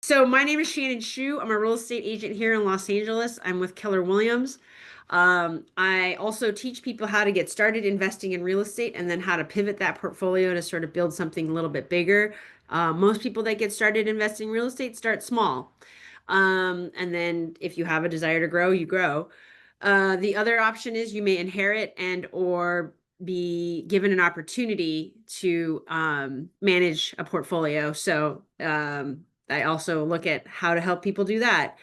So my name is Shannon Shue. I'm a real estate agent here in Los Angeles. I'm with Keller Williams. I also teach people how to get started investing in real estate and then how to pivot that portfolio to sort of build something a little bit bigger. Most people that get started investing in real estate start small. And then if you have a desire to grow, you grow. The other option is you may inherit and or be given an opportunity to manage a portfolio. I also look at how to help people do that.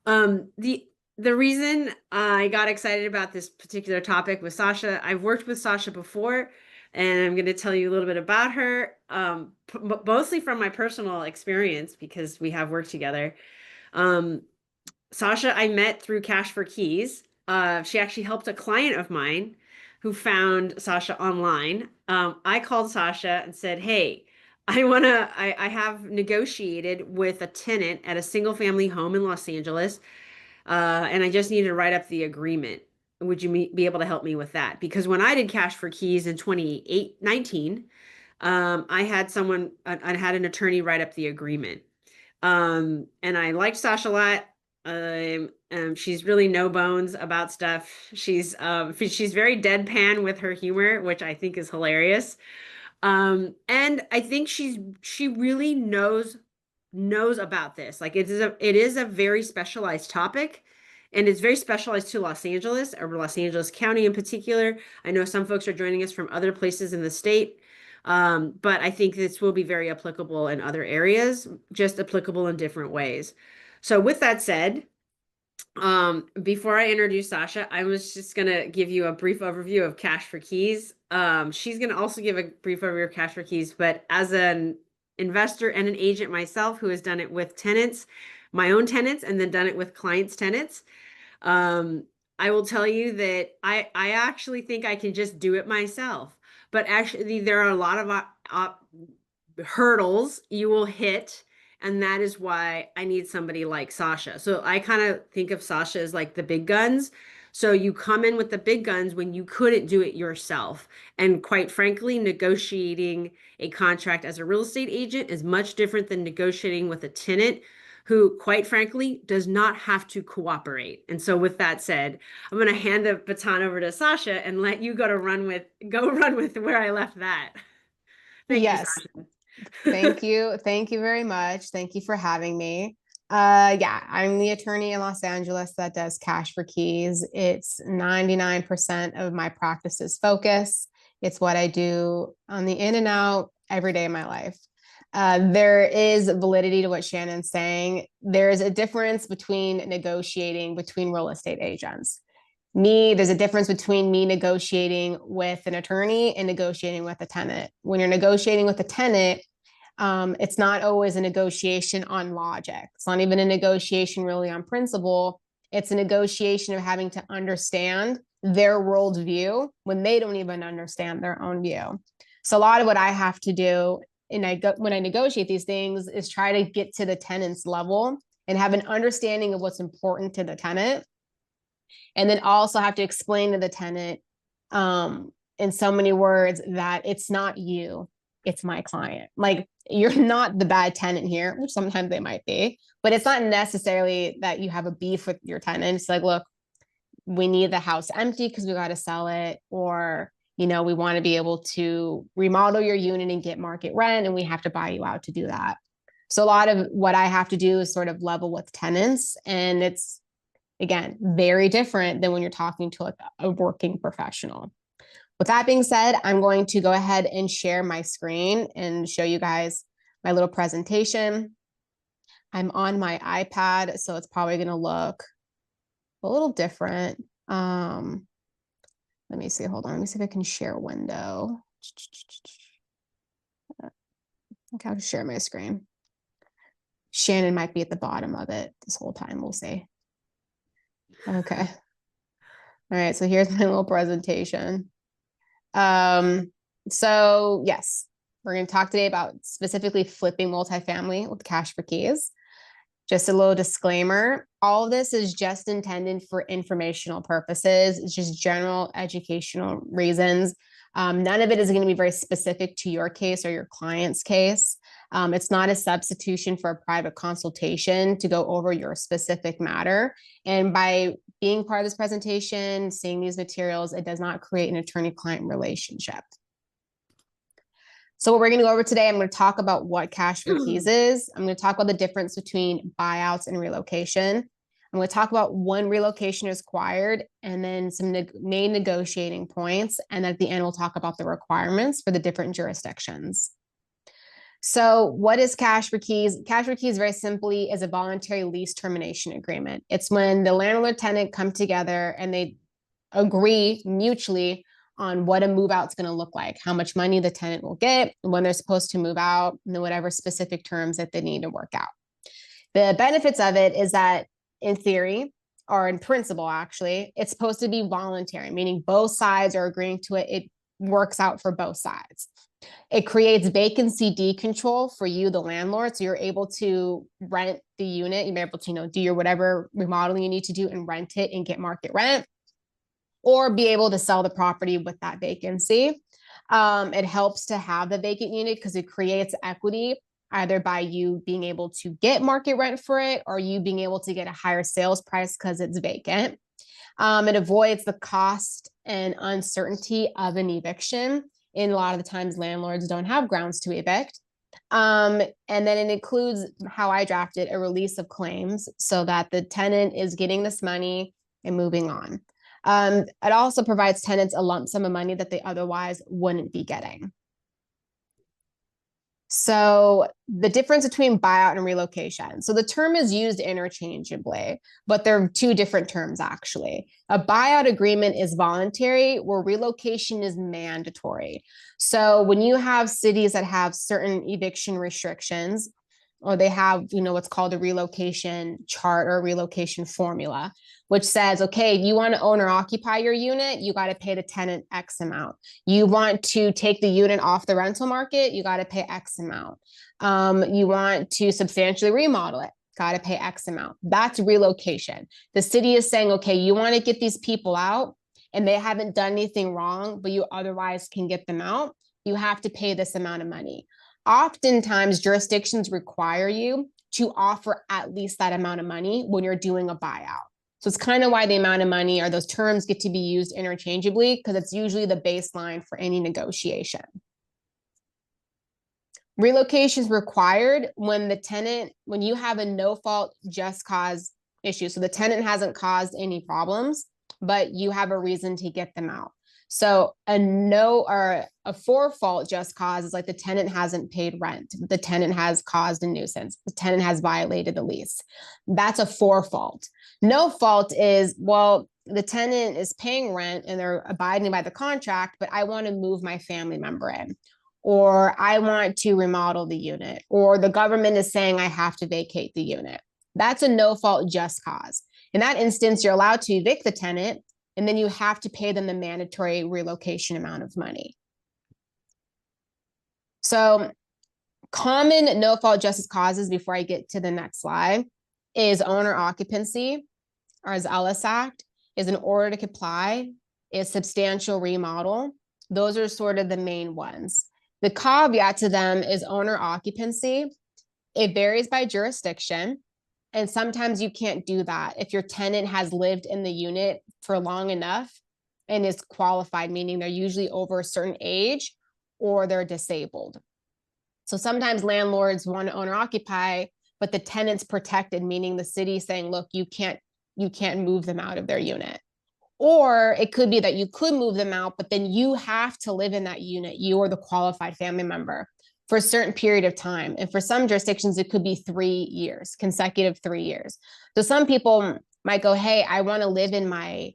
The reason I got excited about this particular topic with Sasha, I've worked with Sasha before, and I'm going to tell you a little bit about her, mostly from my personal experience because we have worked together. Um, Sasha, I met through Cash for Keys. She actually helped a client of mine who found Sasha online. I called Sasha and said, "Hey, I have negotiated with a tenant at a single family home in Los Angeles, and I just need to write up the agreement. Would you be able to help me with that?" Because when I did Cash for Keys in 2019, I had an attorney write up the agreement. And I liked Sasha a lot. She's really no bones about stuff. She's very deadpan with her humor, which I think is hilarious. And I think she really knows about this. Like it is a very specialized topic, and it's very specialized to Los Angeles or Los Angeles County in particular. I know some folks are joining us from other places in the state. But I think this will be very applicable in other areas, just applicable in different ways. So with that said, before I introduce Sasha, I was just gonna give you a brief overview of Cash for Keys. She's gonna also give a brief overview of Cash for Keys, but as an investor and an agent myself who has done it with tenants, my own tenants, and then done it with clients' tenants, I will tell you that I actually think I can just do it myself. But actually, there are a lot of hurdles you will hit, and that is why I need somebody like Sasha. So I kind of think of Sasha as like the big guns. So you come in with the big guns when you couldn't do it yourself. And quite frankly, negotiating a contract as a real estate agent is much different than negotiating with a tenant who, quite frankly, does not have to cooperate. And so with that said, I'm going to hand the baton over to Sasha and let you go run with where I left that. Thank you, Yes, Sasha. thank you. Thank you very much. Thank you for having me. Yeah, I'm the attorney in Los Angeles that does cash for keys. It's 99% of my practice's focus. It's what I do on the in and out every day of my life. There is validity to what Shannon's saying. There's a difference between negotiating between real estate agents. There's a difference between me negotiating with an attorney and negotiating with a tenant. When you're negotiating with a tenant, it's not always a negotiation on logic. It's not even a negotiation really on principle. It's a negotiation of having to understand their worldview when they don't even understand their own view. So a lot of what I have to do when I negotiate these things is try to get to the tenant's level and have an understanding of what's important to the tenant, and then also have to explain to the tenant in so many words that it's not you, it's my client. Like, you're not the bad tenant here, which sometimes they might be, but it's not necessarily that you have a beef with your tenant. It's like, look, we need the house empty because we got to sell it, or we want to be able to remodel your unit and get market rent, and we have to buy you out to do that. So a lot of what I have to do is sort of level with tenants, and it's, again, very different than when you're talking to like a working professional. With that being said, I'm going to go ahead and share my screen and show you guys my little presentation. I'm on my iPad, so it's probably going to look a little different. Let me see. Hold on. Let me see if I can share a window. Okay, I'll just share my screen. Shannon might be at the bottom of it this whole time. We'll see. Okay. All right. So here's my little presentation. So yes, we're going to talk today about specifically flipping multifamily with cash for keys. Just a little disclaimer, all of this is just intended for informational purposes. It's just general educational reasons. None of it is going to be very specific to your case or your client's case. It's not a substitution for a private consultation to go over your specific matter. And by being part of this presentation, seeing these materials, it does not create an attorney-client relationship. So what we're going to go over today, I'm going to talk about what cash for keys is. I'm going to talk about the difference between buyouts and relocation. I'm going to talk about when relocation is required and then some main negotiating points. And at the end, we'll talk about the requirements for the different jurisdictions. So what is cash for keys? Cash for keys very simply is a voluntary lease termination agreement. It's when the landlord tenant come together and they agree mutually on what a move out is going to look like, how much money the tenant will get, when they're supposed to move out, and whatever specific terms that they need to work out. The benefits of it is that in theory, or in principle, actually, it's supposed to be voluntary, meaning both sides are agreeing to it. It works out for both sides. It creates vacancy decontrol for you, the landlord. So you're able to rent the unit. You're able to, do your whatever remodeling you need to do and rent it and get market rent, or be able to sell the property with that vacancy. It helps to have the vacant unit because it creates equity, either by you being able to get market rent for it or you being able to get a higher sales price because it's vacant. It avoids the cost and uncertainty of an eviction. And a lot of the times landlords don't have grounds to evict. And then it includes, how I drafted, a release of claims so that the tenant is getting this money and moving on. It also provides tenants a lump sum of money that they otherwise wouldn't be getting. So the difference between buyout and relocation. So the term is used interchangeably, but they're two different terms, actually. A buyout agreement is voluntary, where relocation is mandatory. So when you have cities that have certain eviction restrictions, or they have, what's called a relocation chart or a relocation formula, which says, okay, you want to own or occupy your unit, you got to pay the tenant X amount. You want to take the unit off the rental market, you got to pay X amount. You want to substantially remodel it, got to pay X amount. That's relocation. The city is saying, okay, you want to get these people out and they haven't done anything wrong, but you otherwise can get them out. You have to pay this amount of money. Oftentimes, jurisdictions require you to offer at least that amount of money when you're doing a buyout. So it's kind of why the amount of money or those terms get to be used interchangeably, because it's usually the baseline for any negotiation. Relocation is required when you have a no fault just cause issue. So the tenant hasn't caused any problems, but you have a reason to get them out. So a for fault just cause is like the tenant hasn't paid rent. The tenant has caused a nuisance. The tenant has violated the lease. That's a for fault. No fault is, well, the tenant is paying rent and they're abiding by the contract, but I want to move my family member in, or I want to remodel the unit, or the government is saying I have to vacate the unit. That's a no fault just cause. In that instance, you're allowed to evict the tenant, and then you have to pay them the mandatory relocation amount of money. So common no-fault justice causes, before I get to the next slide, is owner occupancy, or as Ellis Act, is an order to comply, is substantial remodel. Those are sort of the main ones. The caveat to them is owner occupancy. It varies by jurisdiction. And sometimes you can't do that if your tenant has lived in the unit for long enough and is qualified, meaning they're usually over a certain age or they're disabled. So sometimes landlords want to owner occupy, but the tenant's protected, meaning the city saying, look, you can't move them out of their unit. Or it could be that you could move them out, but then you have to live in that unit, you or the qualified family member, for a certain period of time. And for some jurisdictions, it could be 3 years, consecutive 3 years. So some people might go, hey, I want to live in my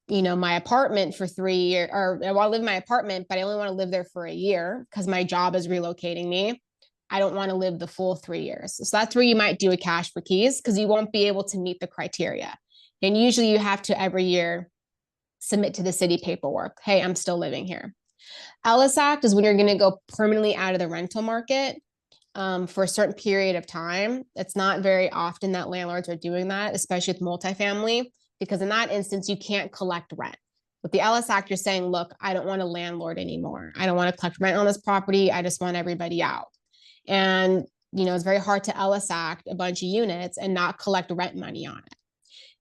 apartment for 3 years, or I want to live in my apartment, but I only want to live there for a year because my job is relocating me. I don't want to live the full 3 years. So that's where you might do a cash for keys, because you won't be able to meet the criteria. And usually you have to every year submit to the city paperwork. Hey, I'm still living here. Ellis Act is when you're going to go permanently out of the rental market for a certain period of time. It's not very often that landlords are doing that, especially with multifamily, because in that instance, you can't collect rent. With the Ellis Act, you're saying, look, I don't want a landlord anymore. I don't want to collect rent on this property. I just want everybody out. And, it's very hard to Ellis Act a bunch of units and not collect rent money on it.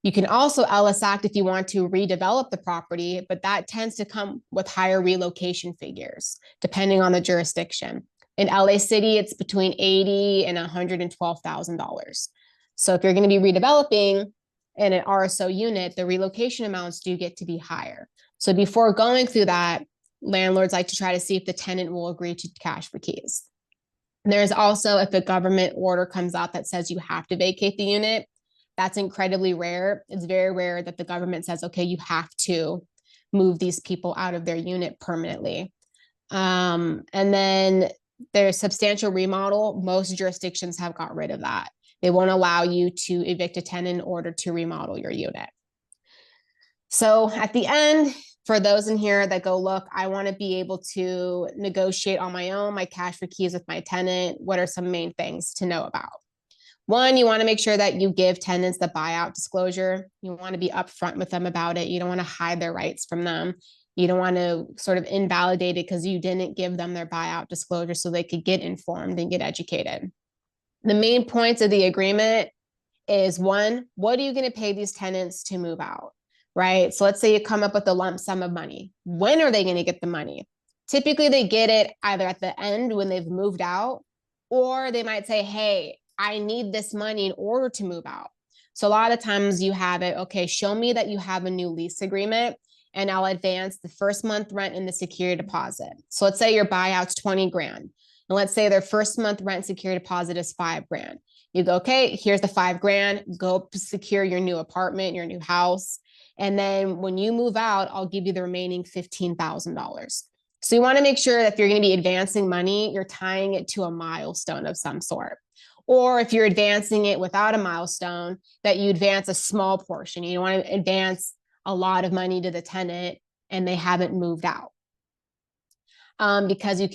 You can also Ellis Act if you want to redevelop the property, but that tends to come with higher relocation figures, depending on the jurisdiction. In LA City, it's between $80,000 and $112,000. So if you're going to be redeveloping in an RSO unit, the relocation amounts do get to be higher. So before going through that, landlords like to try to see if the tenant will agree to cash for keys. There's also, if a government order comes out that says you have to vacate the unit, that's incredibly rare. It's very rare that the government says, okay, you have to move these people out of their unit permanently. And then there's substantial remodel. Most jurisdictions have got rid of that. They won't allow you to evict a tenant in order to remodel your unit. So at the end, for those in here that go, look, I want to be able to negotiate on my own, my cash for keys with my tenant. What are some main things to know about? One, you want to make sure that you give tenants the buyout disclosure. You want to be upfront with them about it. You don't want to hide their rights from them. You don't want to sort of invalidate it because you didn't give them their buyout disclosure so they could get informed and get educated. The main points of the agreement is, one, what are you going to pay these tenants to move out, right? So let's say you come up with a lump sum of money. When are they going to get the money? Typically, they get it either at the end when they've moved out, or they might say, hey, I need this money in order to move out. So a lot of times you have it, okay, show me that you have a new lease agreement and I'll advance the first month rent and the security deposit. So let's say your buyout's 20 grand. And let's say their first month rent security deposit is 5 grand. You go, okay, here's the 5 grand, go secure your new apartment, your new house. And then when you move out, I'll give you the remaining $15,000. So you want to make sure that if you're going to be advancing money, you're tying it to a milestone of some sort. Or if you're advancing it without a milestone, that you advance a small portion. You don't want to advance a lot of money to the tenant and they haven't moved out. Because you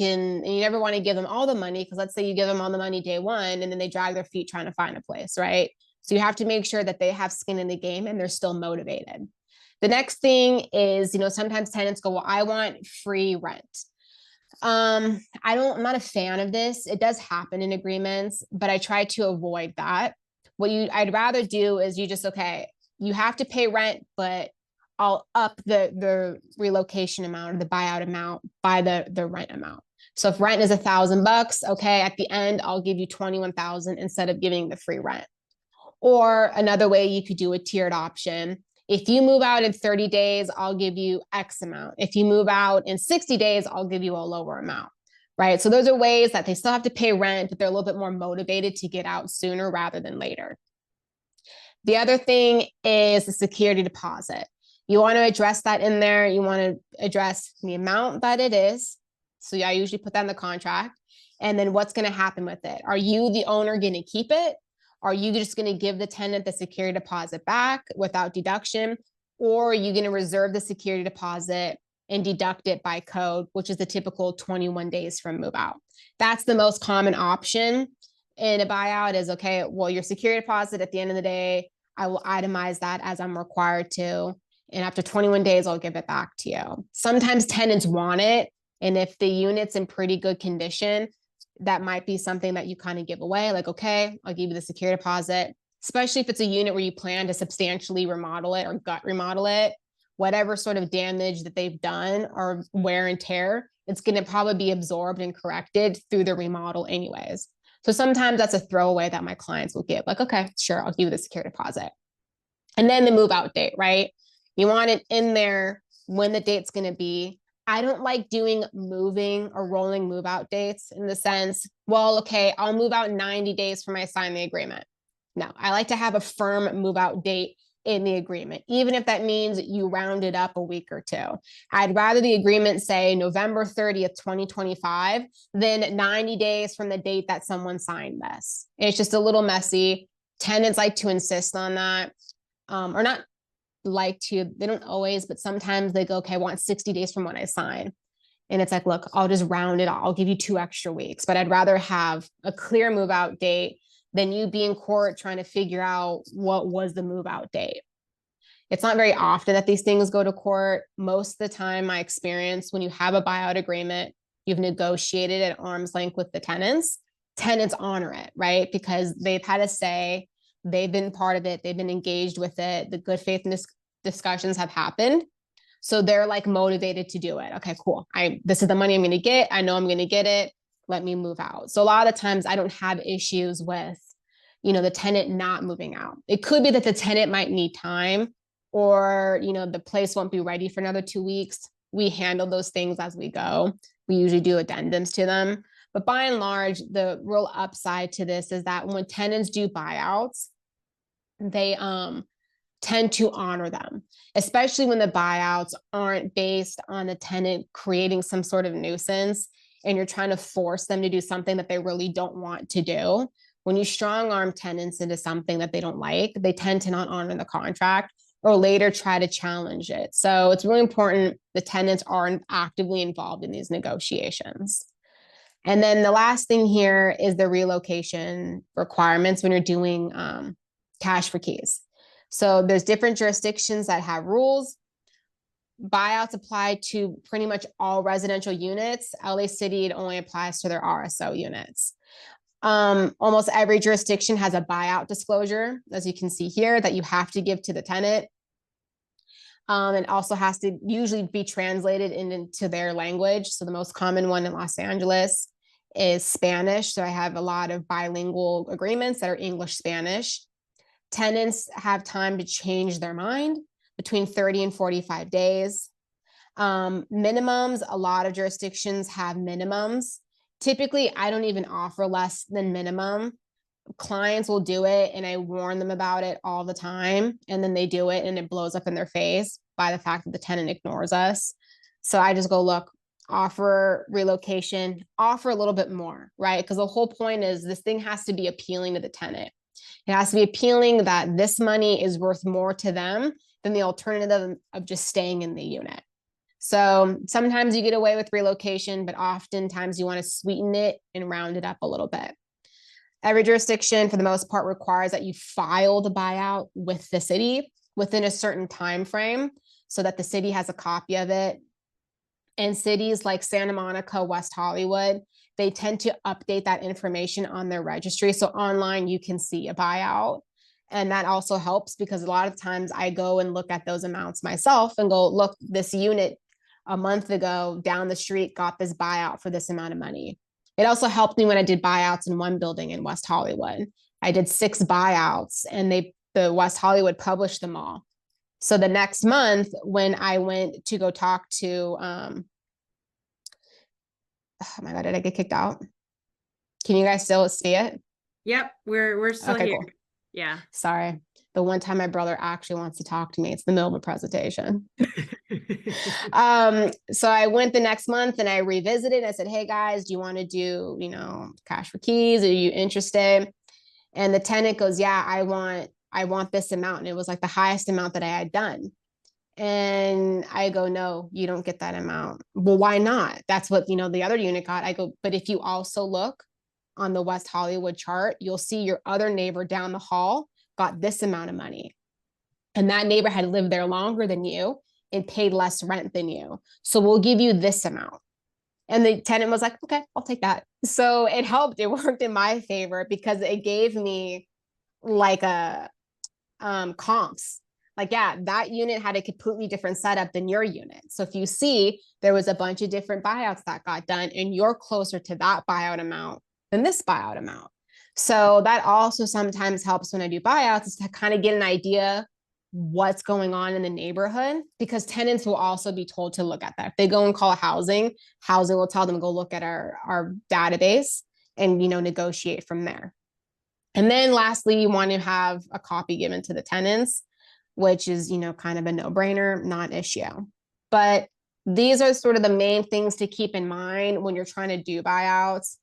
never want to give them all the money, because let's say you give them all the money day one and then they drag their feet trying to find a place, right? So you have to make sure that they have skin in the game and they're still motivated. The next thing is, sometimes tenants go, well, I want free rent. I'm not a fan of this. It does happen in agreements, but I try to avoid that. I'd rather do is you have to pay rent, but I'll up the relocation amount or the buyout amount by the rent amount. So if rent is $1,000, okay, at the end, I'll give you 21,000 instead of giving the free rent. Or another way you could do a tiered option. If you move out in 30 days, I'll give you X amount. If you move out in 60 days, I'll give you a lower amount, right? So those are ways that they still have to pay rent, but they're a little bit more motivated to get out sooner rather than later. The other thing is the security deposit. You want to address that in there. You want to address the amount that it is. So I usually put that in the contract. And then what's going to happen with it? Are you, the owner, going to keep it? Are you just going to give the tenant the security deposit back without deduction? Or are you going to reserve the security deposit and deduct it by code, which is the typical 21 days from move out? That's the most common option in a buyout is, okay, well, your security deposit at the end of the day, I will itemize that as I'm required to. And after 21 days, I'll give it back to you. Sometimes tenants want it. And if the unit's in pretty good condition, that might be something that you kind of give away. Like, okay, I'll give you the security deposit, especially if it's a unit where you plan to substantially remodel it or gut remodel it, whatever sort of damage that they've done or wear and tear, it's going to probably be absorbed and corrected through the remodel anyways. So sometimes that's a throwaway that my clients will give. Like, okay, sure, I'll give you the security deposit. And then the move out date, right? You want it in there when the date's going to be. I don't like doing moving or rolling move out dates in the sense, well, okay, I'll move out 90 days from I sign the agreement. No, I like to have a firm move out date in the agreement, even if that means you round it up a week or two. I'd rather the agreement say November 30th, 2025 than 90 days from the date that someone signed this. It's just a little messy. Tenants like to insist on that, or not like to, they don't always, but sometimes they go, okay, I want 60 days from when I sign. And it's like, look, I'll just round it. I'll give you 2 extra weeks, but I'd rather have a clear move out date than you be in court trying to figure out what was the move out date. It's not very often that these things go to court. Most of the time, my experience, when you have a buyout agreement, you've negotiated at arm's length with the tenants honor it, right? Because they've had a say, they've been part of it, they've been engaged with it, the good faith discussions have happened. So they're like motivated to do it. Okay, cool. This is the money I'm going to get. I know I'm going to get it. Let me move out. So a lot of the times I don't have issues with, the tenant not moving out. It could be that the tenant might need time, or, the place won't be ready for another 2 weeks. We handle those things as we go. We usually do addendums to them. But by and large, the real upside to this is that when tenants do buyouts, they tend to honor them, especially when the buyouts aren't based on the tenant creating some sort of nuisance and you're trying to force them to do something that they really don't want to do. When you strong arm tenants into something that they don't like, they tend to not honor the contract or later try to challenge it. So it's really important the tenants are actively involved in these negotiations. And then the last thing here is the relocation requirements when you're doing cash for keys. So there's different jurisdictions that have rules. Buyouts apply to pretty much all residential units. LA City, it only applies to their RSO units. Almost every jurisdiction has a buyout disclosure, as you can see here, that you have to give to the tenant. It also has to usually be translated into their language. So the most common one in Los Angeles is Spanish. So I have a lot of bilingual agreements that are English, Spanish. Tenants have time to change their mind between 30 and 45 days. Minimums, a lot of jurisdictions have minimums. Typically, I don't even offer less than minimum. Clients will do it and I warn them about it all the time. And then they do it and it blows up in their face by the fact that the tenant ignores us. So I just go, look, offer relocation, offer a little bit more, right? Because the whole point is this thing has to be appealing to the tenant. It has to be appealing that this money is worth more to them than the alternative of just staying in the unit. So sometimes you get away with relocation, but oftentimes you want to sweeten it and round it up a little bit. Every jurisdiction, for the most part, requires that you file the buyout with the city within a certain time frame so that the city has a copy of it. And cities like Santa Monica, West Hollywood, they tend to update that information on their registry. So online, you can see a buyout. And that also helps because a lot of times I go and look at those amounts myself and go, look, this unit a month ago down the street got this buyout for this amount of money. It also helped me when I did buyouts in one building in West Hollywood. I did 6 buyouts and the West Hollywood published them all. So the next month when I went to go talk to, oh my God, did I get kicked out? Can you guys still see it? Yep, we're still okay, here. Cool. Yeah. Sorry. The one time my brother actually wants to talk to me, it's the middle of a presentation. So I went the next month and I revisited. I said, hey guys, do you want to do, cash for keys? Are you interested? And the tenant goes, yeah, I want this amount. And it was like the highest amount that I had done. And I go, no, you don't get that amount. Well, why not? That's what, the other unit got. I go, but if you also look on the West Hollywood chart, you'll see your other neighbor down the hall got this amount of money. And that neighbor had lived there longer than you and paid less rent than you. So we'll give you this amount. And the tenant was like, okay, I'll take that. So it helped. It worked in my favor because it gave me like a comps. Like, yeah, that unit had a completely different setup than your unit. So if you see there was a bunch of different buyouts that got done and you're closer to that buyout amount than this buyout amount. So that also sometimes helps when I do buyouts is to kind of get an idea what's going on in the neighborhood because tenants will also be told to look at that. If they go and call housing will tell them to go look at our database and, negotiate from there. And then lastly, you want to have a copy given to the tenants, which is, kind of a no-brainer, non-issue. But these are sort of the main things to keep in mind when you're trying to do buyouts.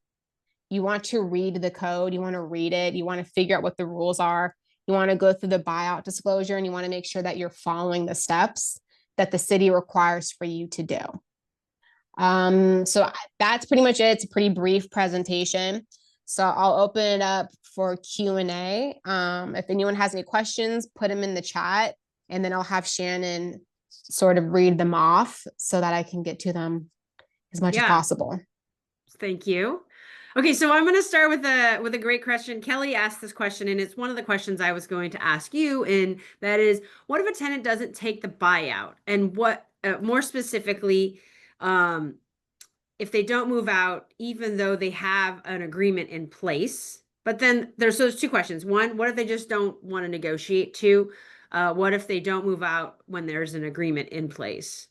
You want to read the code, you want to read it, you want to figure out what the rules are. You want to go through the buyout disclosure and you want to make sure that you're following the steps that the city requires for you to do. So that's pretty much it. It's a pretty brief presentation. So I'll open it up for Q&A. If anyone has any questions, put them in the chat. and then I'll have Shannon sort of read them off so that I can get to them as much as Yeah. possible. Thank you. Okay, so I'm going to start with a great question. Kelly asked this question, and it's one of the questions I was going to ask you, and that is, what if a tenant doesn't take the buyout? And what, more specifically, um, if they don't move out, even though they have an agreement in place? But then there's those two questions. One, what if they just don't want to negotiate? Two, what if they don't move out when there's an agreement in place?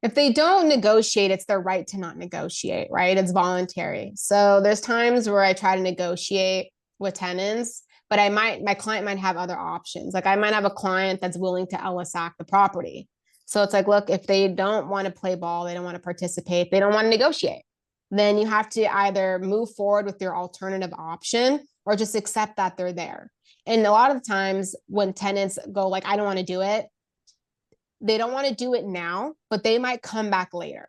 If they don't negotiate, it's their right to not negotiate, right? It's voluntary. So there's times where I try to negotiate with tenants, but my client might have other options. Like I might have a client that's willing to LSAC the property. So it's like, look, if they don't want to play ball, they don't want to participate, they don't want to negotiate, then you have to either move forward with your alternative option or just accept that they're there. And a lot of the times when tenants go like, I don't want to do it, they don't want to do it now, but they might come back later.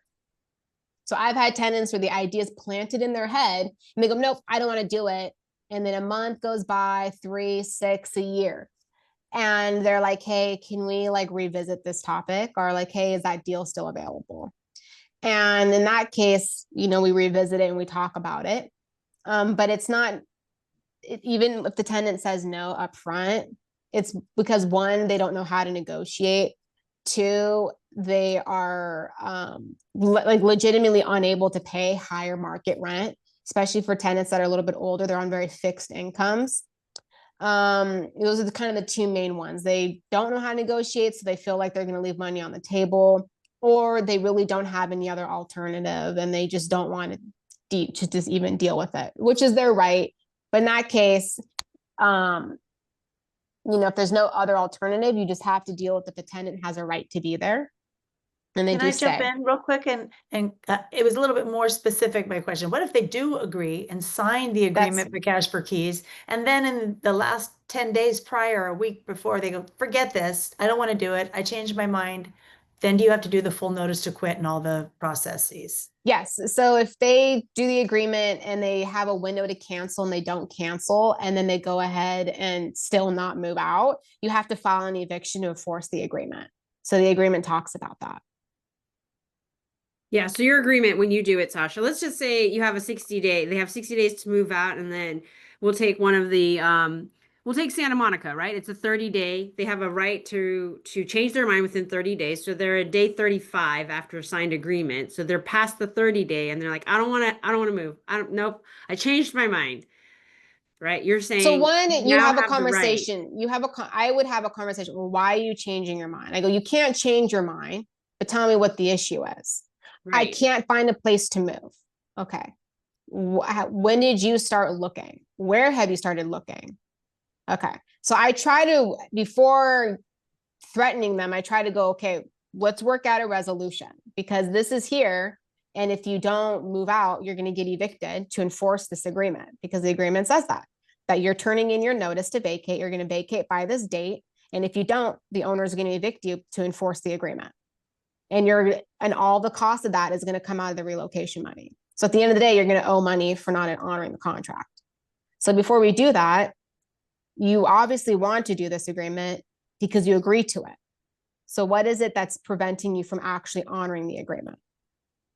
So I've had tenants where the idea is planted in their head and they go, nope, I don't want to do it. And then a month goes by, 3, 6, a year. And they're like, hey, can we like revisit this topic? Or like, hey, is that deal still available? And in that case, we revisit it and we talk about it. But it's not, even if the tenant says no up front, it's because one, they don't know how to negotiate. Two, they are like legitimately unable to pay higher market rent, especially for tenants that are a little bit older. They're on very fixed incomes. Those are kind of the two main ones. They don't know how to negotiate, so they feel like they're going to leave money on the table, or they really don't have any other alternative and they just don't want to just even deal with it, which is their right. But in that case, if there's no other alternative, you just have to deal with if the tenant has a right to be there, and they Can do I jump stay. in real quick? And it was a little bit more specific, my question. What if they do agree and sign the agreement for cash for keys, and then in the last 10 days prior, a week before, they go, forget this, I don't want to do it, I changed my mind. Then do you have to do the full notice to quit and all the processes? Yes. So if they do the agreement and they have a window to cancel and they don't cancel, and then they go ahead and still not move out, you have to file an eviction to enforce the agreement. So the agreement talks about that. Yeah, so your agreement when you do it, Sasha, let's just say you have a 60-day, they have 60 days to move out, and then we'll take one of the we'll take Santa Monica, right? It's a 30-day. They have a right to change their mind within 30 days. So they're at day 35 after a signed agreement. So they're past the 30-day and they're like, I don't want to move. Nope. I changed my mind. Right? You're So saying one, you you now have a have the right. conversation. I would have a conversation. Well, why are you changing your mind? I go, you can't change your mind, but tell me what the issue is. I Right. can't find a place to move. Okay. When did you start looking? Where have you started looking? Okay. So I try to, before threatening them, I try to go, okay, let's work out a resolution, because this is here. And if you don't move out, you're going to get evicted to enforce this agreement, because the agreement says that you're turning in your notice to vacate. You're going to vacate by this date. And if you don't, the owner is going to evict you to enforce the agreement. And all the cost of that is going to come out of the relocation money. So at the end of the day, you're going to owe money for not honoring the contract. So before we do that, you obviously want to do this agreement because you agree to it. So what is it that's preventing you from actually honoring the agreement?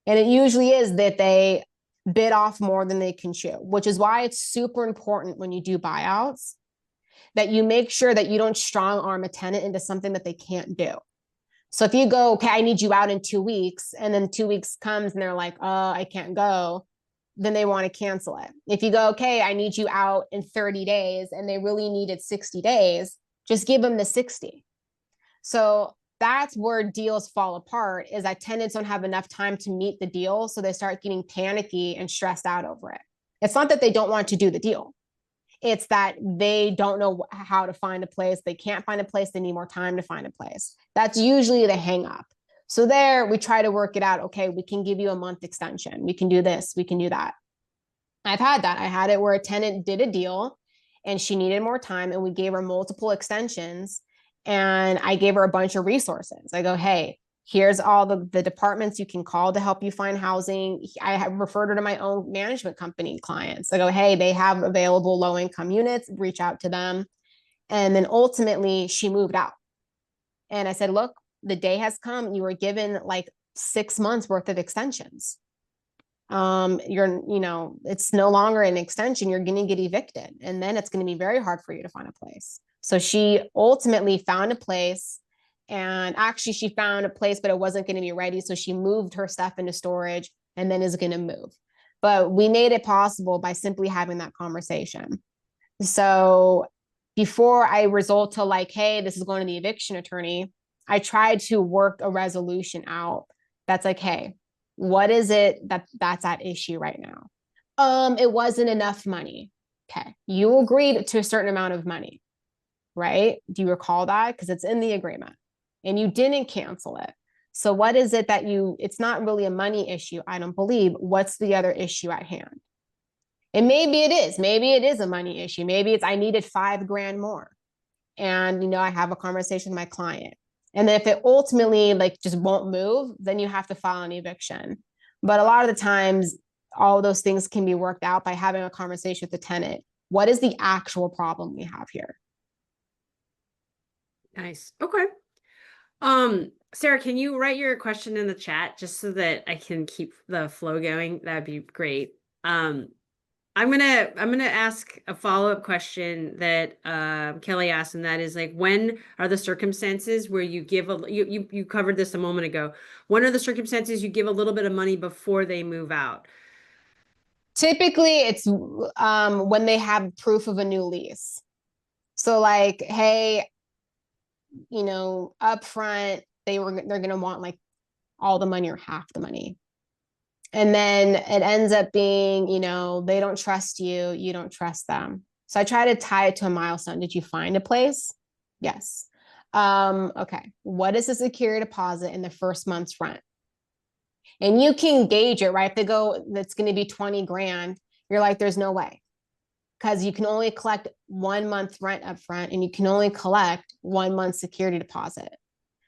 And it usually is that they bid off more than they can chew, which is why it's super important when you do buyouts that you make sure that you don't strong arm a tenant into something that they can't do. So if you go, okay, I need you out in 2 weeks, and then 2 weeks comes and they're like, oh, I can't go, then they want to cancel it. If you go, okay, I need you out in 30 days, and they really needed 60 days, just give them the 60. So that's where deals fall apart, is that tenants don't have enough time to meet the deal. So they start getting panicky and stressed out over it. It's not that they don't want to do the deal. It's that they don't know how to find a place. They can't find a place. They need more time to find a place. That's usually the hang up. So there we try to work it out. Okay, we can give you a month extension. We can do this. We can do that. I've had that. I had it where a tenant did a deal and she needed more time, and we gave her multiple extensions, and I gave her a bunch of resources. I go, hey, here's all the departments you can call to help you find housing. I have referred her to my own management company clients. I go, hey, they have available low income units, reach out to them. And then ultimately she moved out. And I said, look, the day has come. You were given like 6 months worth of extensions. It's no longer an extension. You're going to get evicted. And then it's going to be very hard for you to find a place. So she ultimately found a place, and actually she found a place, but it wasn't going to be ready. So she moved her stuff into storage and then is going to move. But we made it possible by simply having that conversation. So before I resort to like, hey, this is going to the eviction attorney, I tried to work a resolution out that's like, hey, what is it that's at issue right now? It wasn't enough money. Okay. You agreed to a certain amount of money, right? Do you recall that? Because it's in the agreement and you didn't cancel it. So what is it that it's not really a money issue, I don't believe. What's the other issue at hand? And maybe it is a money issue. Maybe it's, I needed $5,000 more. And, I have a conversation with my client. And then if it ultimately like just won't move, then you have to file an eviction. But a lot of the times, all those things can be worked out by having a conversation with the tenant. What is the actual problem we have here? Nice. Okay. Sarah, can you write your question in the chat just so that I can keep the flow going? That'd be great. I'm gonna ask a follow-up question that Kelly asked, and that is like, when are the circumstances where you give you covered this a moment ago. When are the circumstances you give a little bit of money before they move out? Typically, it's when they have proof of a new lease. So like, hey, up front, they're gonna want like all the money or half the money. And then it ends up being, they don't trust you, you don't trust them. So I try to tie it to a milestone. Did you find a place? Yes. Okay. What is the security deposit in the first month's rent? And you can gauge it, right? If they go, that's going to be $20,000. You're like, there's no way. Because you can only collect 1 month rent up front and you can only collect 1 month security deposit.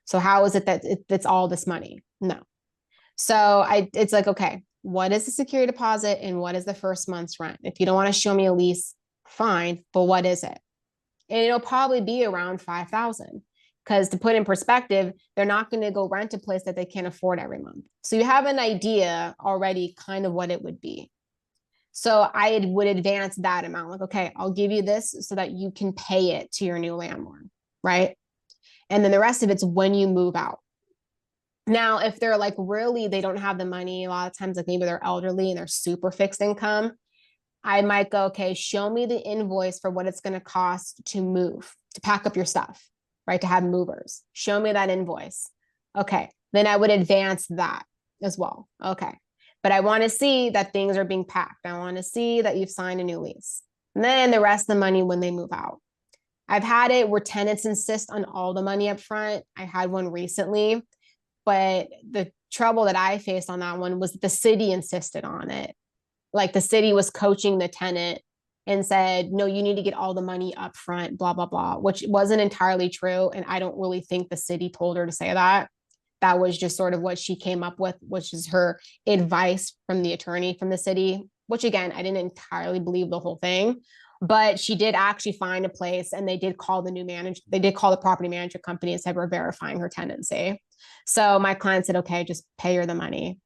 So how is it that it's all this money? No. So it's like, okay, what is the security deposit and what is the first month's rent? If you don't want to show me a lease, fine, but what is it? And it'll probably be around 5,000. Because to put in perspective, they're not going to go rent a place that they can't afford every month. So you have an idea already kind of what it would be. So I would advance that amount. Like, okay, I'll give you this so that you can pay it to your new landlord, right? And then the rest of it's when you move out. Now, if they're like really, they don't have the money, a lot of times, like maybe they're elderly and they're super fixed income, I might go, okay, show me the invoice for what it's going to cost to move, to pack up your stuff, right? To have movers. Show me that invoice. Okay. Then I would advance that as well. Okay. But I want to see that things are being packed. I want to see that you've signed a new lease. And then the rest of the money when they move out. I've had it where tenants insist on all the money up front. I had one recently. But the trouble that I faced on that one was the city insisted on it. Like the city was coaching the tenant and said, no, you need to get all the money up front, blah, blah, blah, which wasn't entirely true. And I don't really think the city told her to say that. That was just sort of what she came up with, which is her advice from the attorney from the city, which again, I didn't entirely believe the whole thing. But she did actually find a place and they did call the property management company and said, we're verifying her tenancy. So my client said, okay, just pay her the money.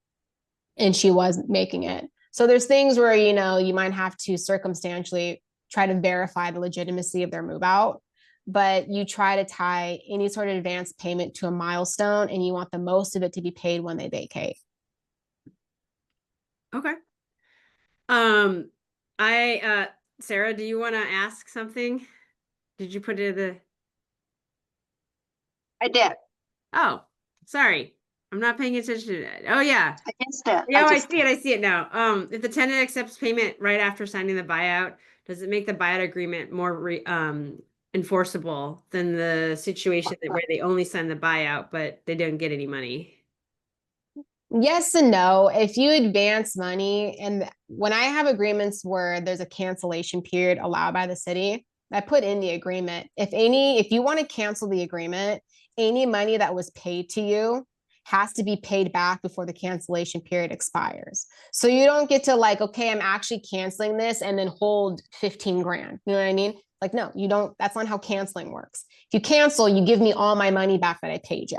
And she was making it. So there's things where, you might have to circumstantially try to verify the legitimacy of their move out, but you try to tie any sort of advance payment to a milestone and you want the most of it to be paid when they vacate. Okay. Sarah, do you want to ask something? Did you put it in the? I did. Oh, sorry. I'm not paying attention to that. Oh yeah. I missed it. Yeah, I see it. I see it now. If the tenant accepts payment right after signing the buyout, does it make the buyout agreement more enforceable than the situation where they only sign the buyout but they don't get any money? Yes and no. If you advance money, and when I have agreements where there's a cancellation period allowed by the city, I put in the agreement. If you want to cancel the agreement, any money that was paid to you has to be paid back before the cancellation period expires. So you don't get to like, okay, I'm actually canceling this and then hold $15,000. You know what I mean? Like, no, you don't, that's not how canceling works. If you cancel, you give me all my money back that I paid you.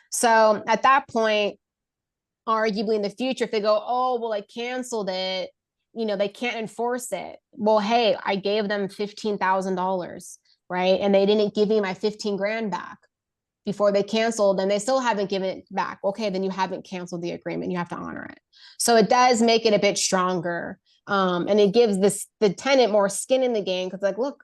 So at that point, arguably in the future, if they go, oh, well, I canceled it, you know, they can't enforce it. Well, hey, I gave them $15,000, right? And they didn't give me my 15 grand back before they canceled, and they still haven't given it back. Okay, then you haven't canceled the agreement. You have to honor it. So it does make it a bit stronger. And it gives the tenant more skin in the game, because like, look,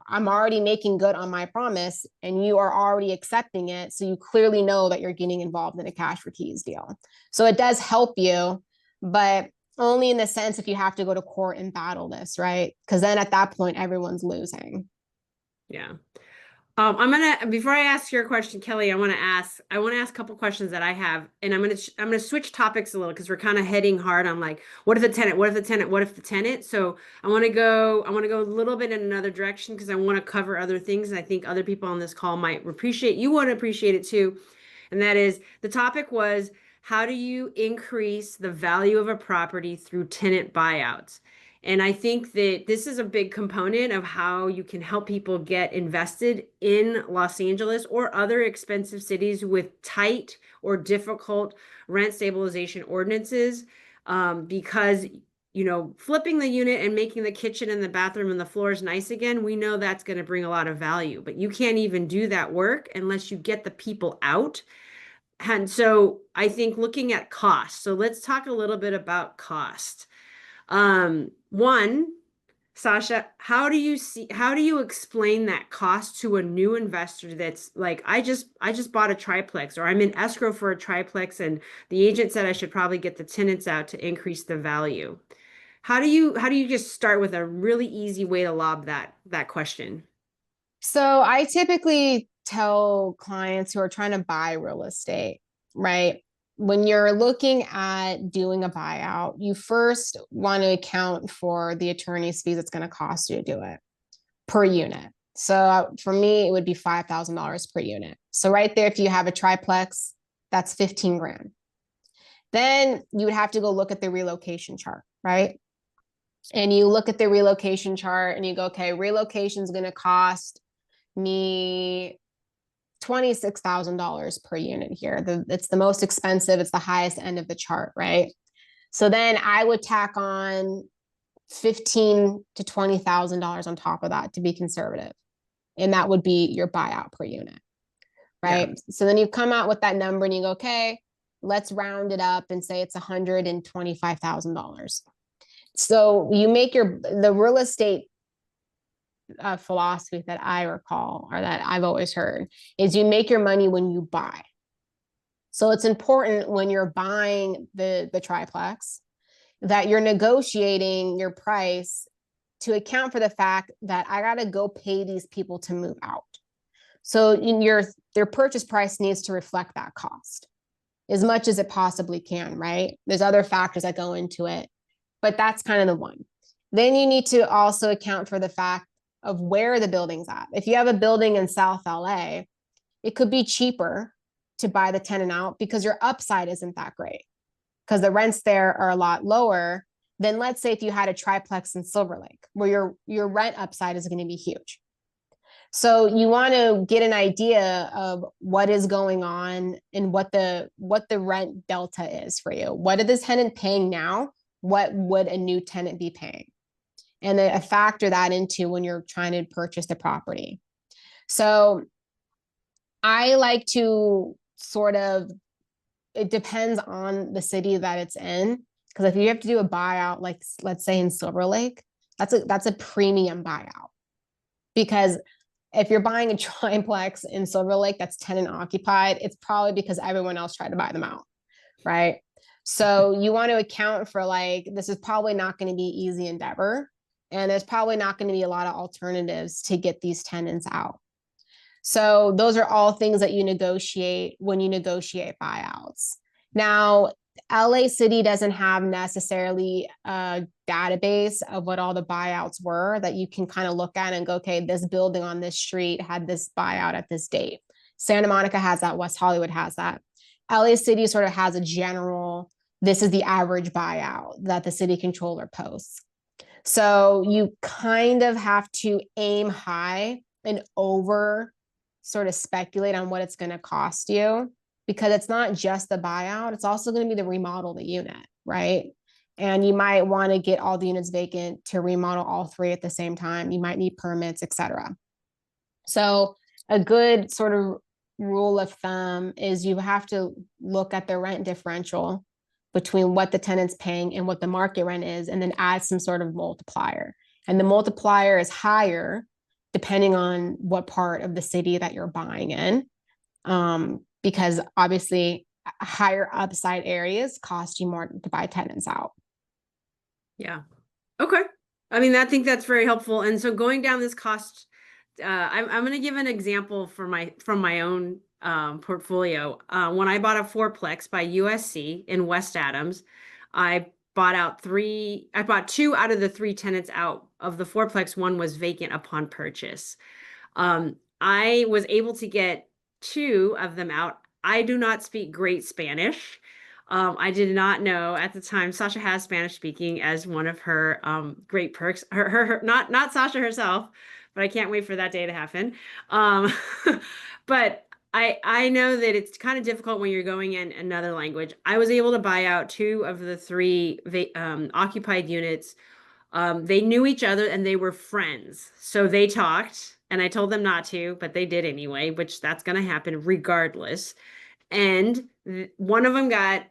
I'm already making good on my promise and you are already accepting it. So you clearly know that you're getting involved in a cash for keys deal. So it does help you, but only in the sense if you have to go to court and battle this, right? Because then at that point, everyone's losing. Yeah. Before I ask your question, Kelly, I want to ask a couple questions that I have, and I'm gonna switch topics a little because we're kind of heading hard on like, what if the tenant, what if the tenant, what if the tenant? So I want to go a little bit in another direction because I want to cover other things, and I think other people on this call might appreciate, you want to appreciate it too. And that is, the topic was, how do you increase the value of a property through tenant buyouts? And I think that this is a big component of how you can help people get invested in Los Angeles or other expensive cities with tight or difficult rent stabilization ordinances. Because, you know, flipping the unit and making the kitchen and the bathroom and the floors nice again, we know that's going to bring a lot of value, but you can't even do that work unless you get the people out. And so I think looking at cost. So let's talk a little bit about cost. One, Sasha, how do you explain that cost to a new investor that's like, I just bought a triplex, or I'm in escrow for a triplex and the agent said I should probably get the tenants out to increase the value. How do you just start with a really easy way to lob that question? So I typically tell clients who are trying to buy real estate, right? When you're looking at doing a buyout, you first want to account for the attorney's fees it's going to cost you to do it per unit. So for me, it would be $5,000 per unit. So right there, if you have a triplex, that's 15 grand. Then you would have to go look at the relocation chart, right? And you look at the relocation chart and you go, okay, relocation is going to cost me $26,000 per unit here. It's the most expensive. It's the highest end of the chart, right? So then I would tack on $15,000 to $20,000 on top of that to be conservative. And that would be your buyout per unit, right? Yeah. So then you come out with that number and you go, okay, let's round it up and say it's $125,000. So you make the real estate philosophy that I recall, or that I've always heard, is you make your money when you buy. So it's important when you're buying the triplex that you're negotiating your price to account for the fact that I got to go pay these people to move out. So their purchase price needs to reflect that cost as much as it possibly can, right? There's other factors that go into it, but that's kind of the one. Then you need to also account for the fact of where the building's at. If you have a building in South LA, it could be cheaper to buy the tenant out because your upside isn't that great, because the rents there are a lot lower than, let's say, if you had a triplex in Silver Lake, where your rent upside is going to be huge. So you want to get an idea of what is going on and what the rent delta is for you. What is this tenant paying now? What would a new tenant be paying? And then factor that into when you're trying to purchase the property. So I like to it depends on the city that it's in. Because if you have to do a buyout, like let's say in Silver Lake, that's a premium buyout. Because if you're buying a triplex in Silver Lake that's tenant occupied, it's probably because everyone else tried to buy them out, right? So you want to account for, like, this is probably not going to be easy endeavor. And there's probably not going to be a lot of alternatives to get these tenants out. So those are all things that you negotiate when you negotiate buyouts. Now, LA City doesn't have necessarily a database of what all the buyouts were that you can kind of look at and go, okay, this building on this street had this buyout at this date. Santa Monica has that. West Hollywood has that. LA City sort of has a general, this is the average buyout that the city controller posts. So you kind of have to aim high and over sort of speculate on what it's going to cost you, because it's not just the buyout, it's also going to be the remodel the unit, right? And you might want to get all the units vacant to remodel all three at the same time. You might need permits, etc. So a good sort of rule of thumb is you have to look at the rent differential between what the tenant's paying and what the market rent is, and then add some sort of multiplier. And the multiplier is higher depending on what part of the city that you're buying in, because obviously higher upside areas cost you more to buy tenants out. Yeah. Okay. I mean, I think that's very helpful. And so going down this cost, I'm going to give an example from my own portfolio. When I bought a fourplex by USC in West Adams, I bought two out of the three tenants out of the fourplex. One was vacant upon purchase. I was able to get two of them out. I do not speak great Spanish. I did not know at the time. Sasha has Spanish speaking as one of her great perks. Not Sasha herself, but I can't wait for that day to happen. Um, but I know that it's kind of difficult when you're going in another language. I was able to buy out two of the three occupied units. They knew each other and they were friends, so they talked. And I told them not to, but they did anyway, which that's going to happen regardless. And one of them got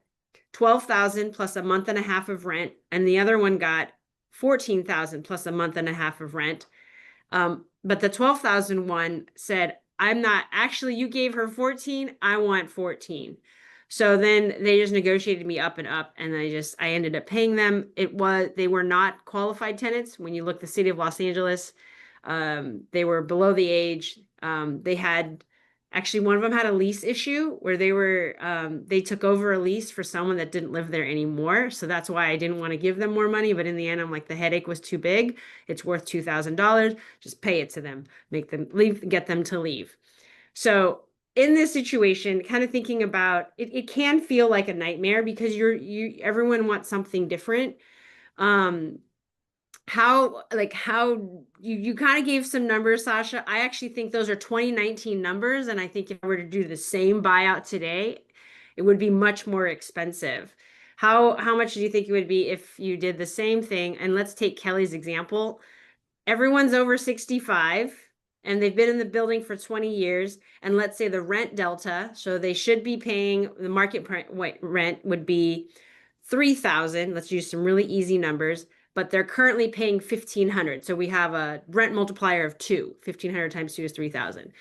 12,000 plus a month and a half of rent, and the other one got 14,000 plus a month and a half of rent. But the 12,000 one said, I'm not actually, you gave her 14, I want 14. So then they just negotiated me up and up, and I ended up paying them. They were not qualified tenants. When you look the city of Los Angeles, they were below the age. They had Actually, one of them had a lease issue where they took over a lease for someone that didn't live there anymore. So that's why I didn't want to give them more money. But in the end, I'm like, the headache was too big. It's worth $2,000. Just pay it to them, make them leave, get them to leave. So in this situation, kind of thinking about it, it can feel like a nightmare because everyone wants something different. How you kind of gave some numbers, Sasha. I actually think those are 2019 numbers, and I think if I were to do the same buyout today, it would be much more expensive. How much do you think it would be if you did the same thing? And let's take Kelly's example. Everyone's over 65 and they've been in the building for 20 years, and let's say the rent delta, so they should be paying the market rent would be 3,000. Let's use some really easy numbers, but they're currently paying 1,500. So we have a rent multiplier of 2. 1,500 times 2 is 3,000.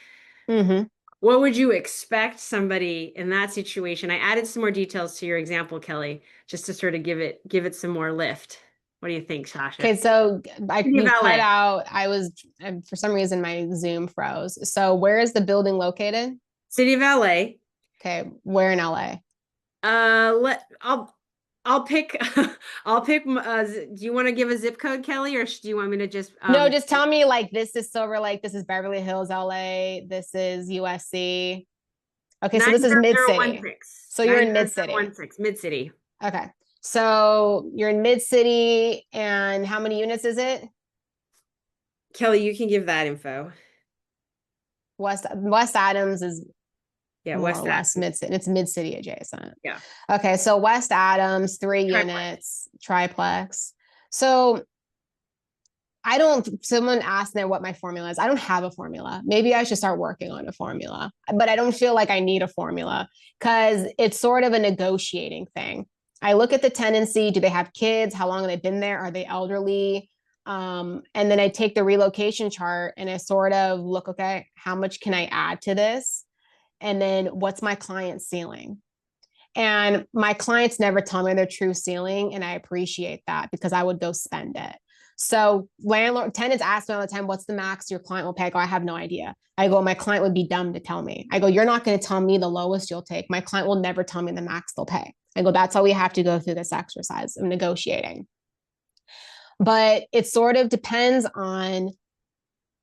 Mm-hmm. What would you expect somebody in that situation? I added some more details to your example, Kelly, just to sort of give it some more lift. What do you think, Sasha? Okay, so you cut out. For some reason, my Zoom froze. So where is the building located? City of LA. Okay, where in LA? I'll pick. Do you want to give a zip code, Kelly, or do you want me to just? No, just tell me like this is Silver Lake, this is Beverly Hills, LA, this is USC. Okay, so this is mid-city. So you're in mid-city. Mid-city. Okay, so you're in mid-city, and how many units is it? Kelly, you can give that info. West Adams is more or less mid-city. It's mid-city adjacent. Yeah. Okay, so West Adams, 3 units, triplex. So someone asked there what my formula is. I don't have a formula. Maybe I should start working on a formula, but I don't feel like I need a formula because it's sort of a negotiating thing. I look at the tenancy. Do they have kids? How long have they been there? Are they elderly? And then I take the relocation chart and I sort of look, okay, how much can I add to this? And then what's my client's ceiling? And my clients never tell me their true ceiling. And I appreciate that because I would go spend it. So tenants ask me all the time, what's the max your client will pay? I go, I have no idea. I go, my client would be dumb to tell me. I go, you're not going to tell me the lowest you'll take. My client will never tell me the max they'll pay. I go, that's how we have to go through this exercise of negotiating. But it sort of depends on,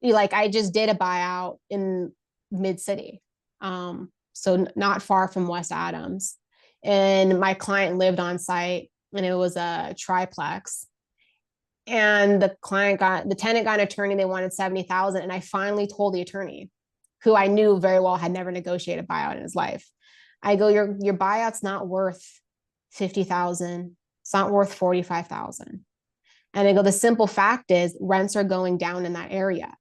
like I just did a buyout in mid-city. So not far from West Adams. And my client lived on site and it was a triplex. and the tenant got an attorney. They wanted 70,000. And I finally told the attorney, who I knew very well had never negotiated a buyout in his life. I go, your buyout's not worth 50,000. It's not worth 45,000. And I go, the simple fact is rents are going down in that area.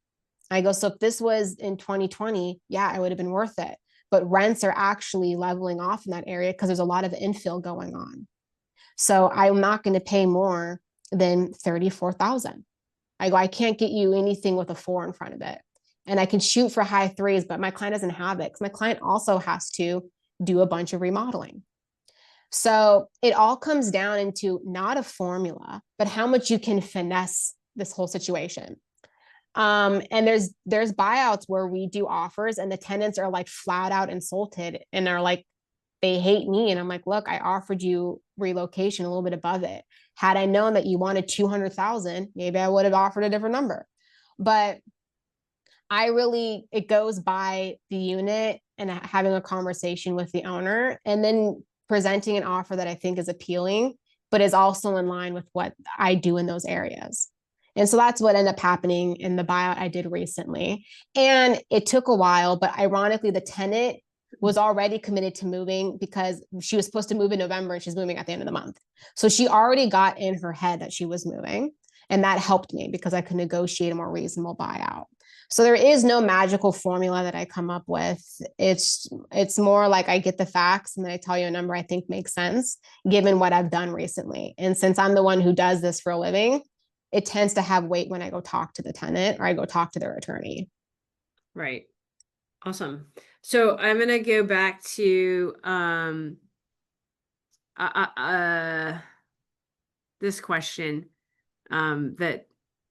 I go, so if this was in 2020, yeah, it would have been worth it. But rents are actually leveling off in that area because there's a lot of infill going on. So I'm not going to pay more than 34,000. I go, I can't get you anything with a 4 in front of it. And I can shoot for high 3s, but my client doesn't have it because my client also has to do a bunch of remodeling. So it all comes down into not a formula, but how much you can finesse this whole situation. And there's buyouts where we do offers and the tenants are like flat out insulted and are like, they hate me. And I'm like, look, I offered you relocation a little bit above it. Had I known that you wanted 200,000, maybe I would have offered a different number. But it goes by the unit and having a conversation with the owner and then presenting an offer that I think is appealing, but is also in line with what I do in those areas. And so that's what ended up happening in the buyout I did recently. And it took a while, but ironically, the tenant was already committed to moving because she was supposed to move in November and she's moving at the end of the month. So she already got in her head that she was moving. And that helped me because I could negotiate a more reasonable buyout. So there is no magical formula that I come up with. It's more like I get the facts and then I tell you a number I think makes sense given what I've done recently. And since I'm the one who does this for a living, it tends to have weight when I go talk to the tenant or I go talk to their attorney. Right. Awesome. So I'm going to go back to this question that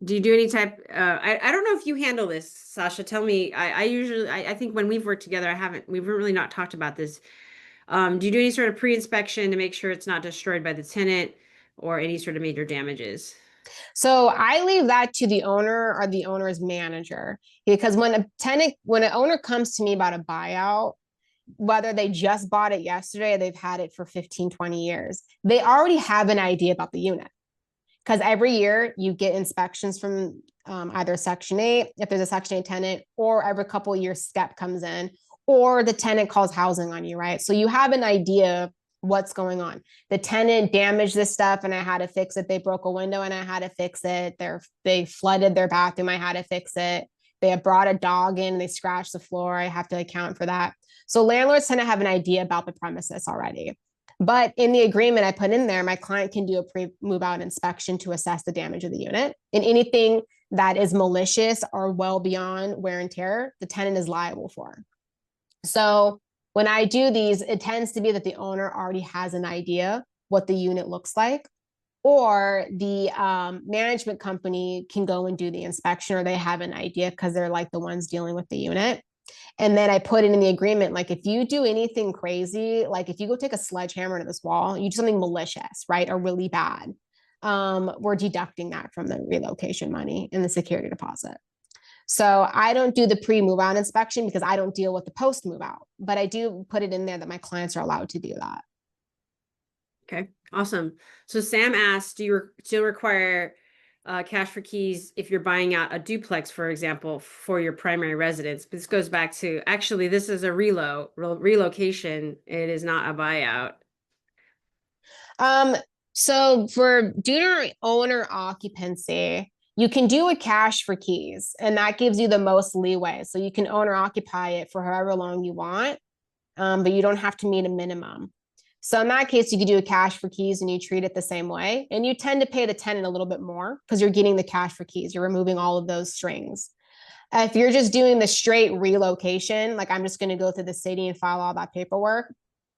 do you do any type I don't know if you handle this, Sasha. Tell me. I usually I think when we've worked together, we've really not talked about this. Do you do any sort of pre-inspection to make sure it's not destroyed by the tenant or any sort of major damages? So I leave that to the owner or the owner's manager because when an owner comes to me about a buyout, whether they just bought it yesterday or they've had it for 15, 20 years, they already have an idea about the unit. Because every year you get inspections from either Section 8, if there's a Section 8 tenant, or every couple of years SCEP comes in, or the tenant calls housing on you, right? So you have an idea what's going on. The tenant damaged this stuff and I had to fix it. They broke a window and I had to fix it. They flooded their bathroom. I had to fix it. They have brought a dog in, they scratched the floor. I have to account for that. So landlords tend to have an idea about the premises already. But in the agreement I put in there, my client can do a pre-move out inspection to assess the damage of the unit. And anything that is malicious or well beyond wear and tear, the tenant is liable for. So when I do these, it tends to be that the owner already has an idea what the unit looks like, or the management company can go and do the inspection, or they have an idea because they're like the ones dealing with the unit. And then I put it in the agreement, like if you do anything crazy, like if you go take a sledgehammer to this wall, you do something malicious, right, or really bad, we're deducting that from the relocation money and the security deposit. So I don't do the pre-move out inspection because I don't deal with the post move out, but I do put it in there that my clients are allowed to do that. Okay, awesome. So Sam asked, do you still require cash for keys if you're buying out a duplex, for example, for your primary residence? This goes back to, actually, this is a relocation. It is not a buyout. So for due to owner occupancy, you can do a cash for keys, and that gives you the most leeway. So you can owner occupy it for however long you want, but you don't have to meet a minimum. So in that case, you could do a cash for keys and you treat it the same way. And you tend to pay the tenant a little bit more because you're getting the cash for keys. You're removing all of those strings. If you're just doing the straight relocation, like I'm just going to go through the city and file all that paperwork,